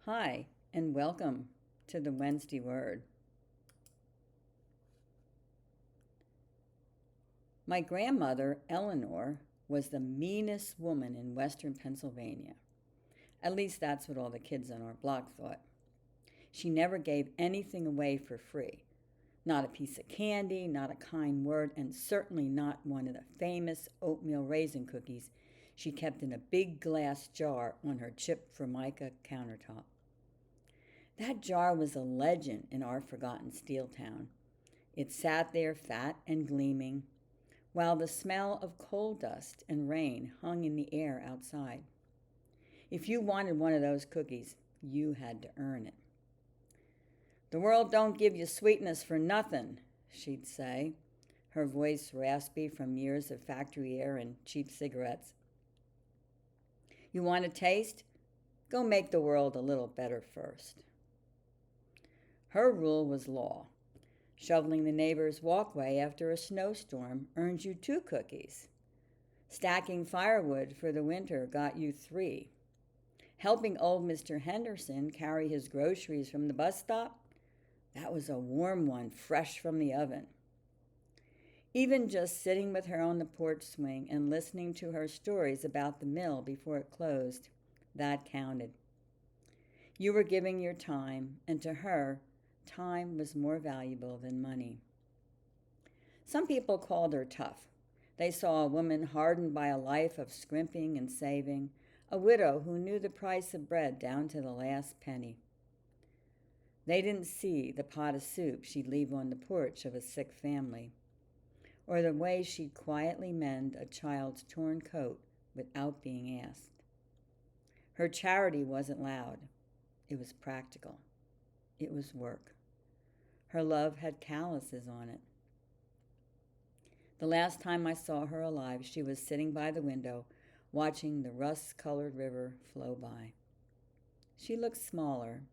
Hi, and welcome to the Wednesday Word. My grandmother, Eleanor, was the meanest woman in western Pennsylvania. At least that's what all the kids on our block thought. She never gave anything away for free. Not a piece of candy, not a kind word, and certainly not one of the famous oatmeal raisin cookies she kept in a big glass jar on her chipped formica countertop. That jar was a legend in our forgotten steel town. It sat there fat and gleaming, while the smell of coal dust and rain hung in the air outside. If you wanted one of those cookies, you had to earn it. "The world don't give you sweetness for nothing," she'd say, her voice raspy from years of factory air and cheap cigarettes. "You want a taste? Go make the world a little better first." Her rule was law. Shoveling the neighbor's walkway after a snowstorm earned you 2 cookies. Stacking firewood for the winter got you 3. Helping old Mr. Henderson carry his groceries from the bus stop? That was a warm one, fresh from the oven. Even just sitting with her on the porch swing and listening to her stories about the mill before it closed, that counted. You were giving your time, and to her, time was more valuable than money. Some people called her tough. They saw a woman hardened by a life of scrimping and saving, a widow who knew the price of bread down to the last penny. They didn't see the pot of soup she'd leave on the porch of a sick family, or the way she'd quietly mend a child's torn coat without being asked. Her charity wasn't loud. It was practical. It was work. Her love had calluses on it. The last time I saw her alive, she was sitting by the window, watching the rust-colored river flow by. She looked smaller,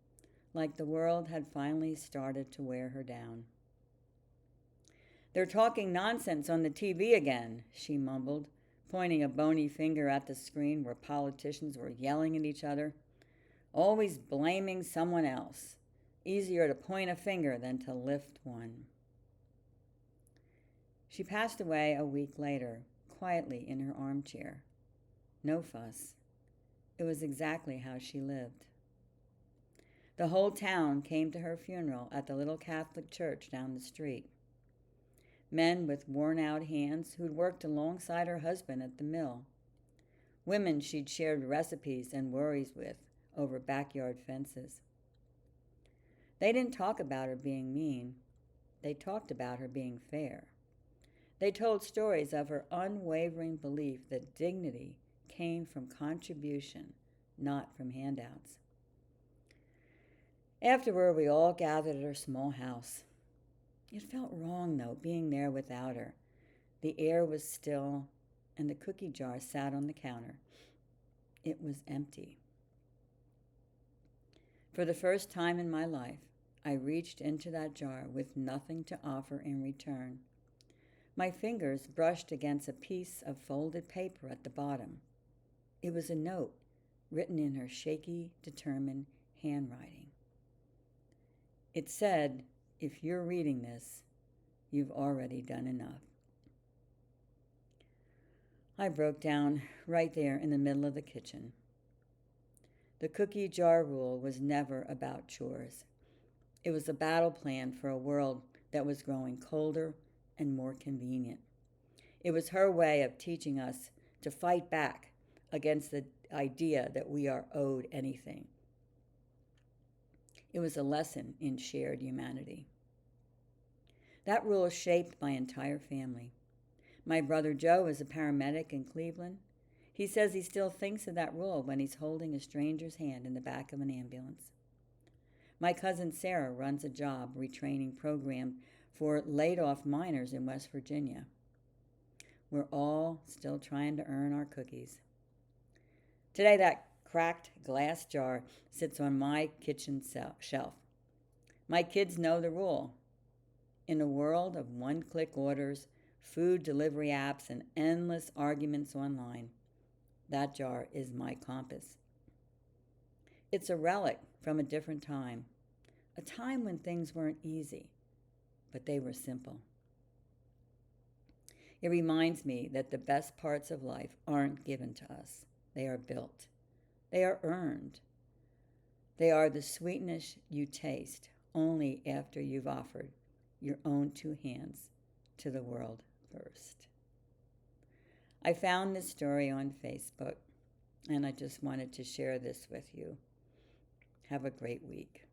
like the world had finally started to wear her down. "They're talking nonsense on the TV again," she mumbled, pointing a bony finger at the screen where politicians were yelling at each other. "Always blaming someone else. Easier to point a finger than to lift one." She passed away a week later, quietly in her armchair. No fuss. It was exactly how she lived. The whole town came to her funeral at the little Catholic church down the street. Men with worn-out hands who'd worked alongside her husband at the mill. Women she'd shared recipes and worries with over backyard fences. They didn't talk about her being mean. They talked about her being fair. They told stories of her unwavering belief that dignity came from contribution, not from handouts. Afterward, we all gathered at her small house. It felt wrong, though, being there without her. The air was still, and the cookie jar sat on the counter. It was empty. For the first time in my life, I reached into that jar with nothing to offer in return. My fingers brushed against a piece of folded paper at the bottom. It was a note written in her shaky, determined handwriting. It said, "If you're reading this, you've already done enough." I broke down right there in the middle of the kitchen. The cookie jar rule was never about chores. It was a battle plan for a world that was growing colder and more convenient. It was her way of teaching us to fight back against the idea that we are owed anything. It was a lesson in shared humanity. That rule shaped my entire family. My brother Joe is a paramedic in Cleveland. He says he still thinks of that rule when he's holding a stranger's hand in the back of an ambulance. My cousin Sarah runs a job retraining program for laid-off miners in West Virginia. We're all still trying to earn our cookies. Today, that cracked glass jar sits on my kitchen shelf. My kids know the rule. In a world of one-click orders, food delivery apps, and endless arguments online, that jar is my compass. It's a relic from a different time, a time when things weren't easy, but they were simple. It reminds me that the best parts of life aren't given to us, they are built, they are earned. They are the sweetness you taste only after you've offered your own two hands to the world first. I found this story on Facebook, and I just wanted to share this with you. Have a great week.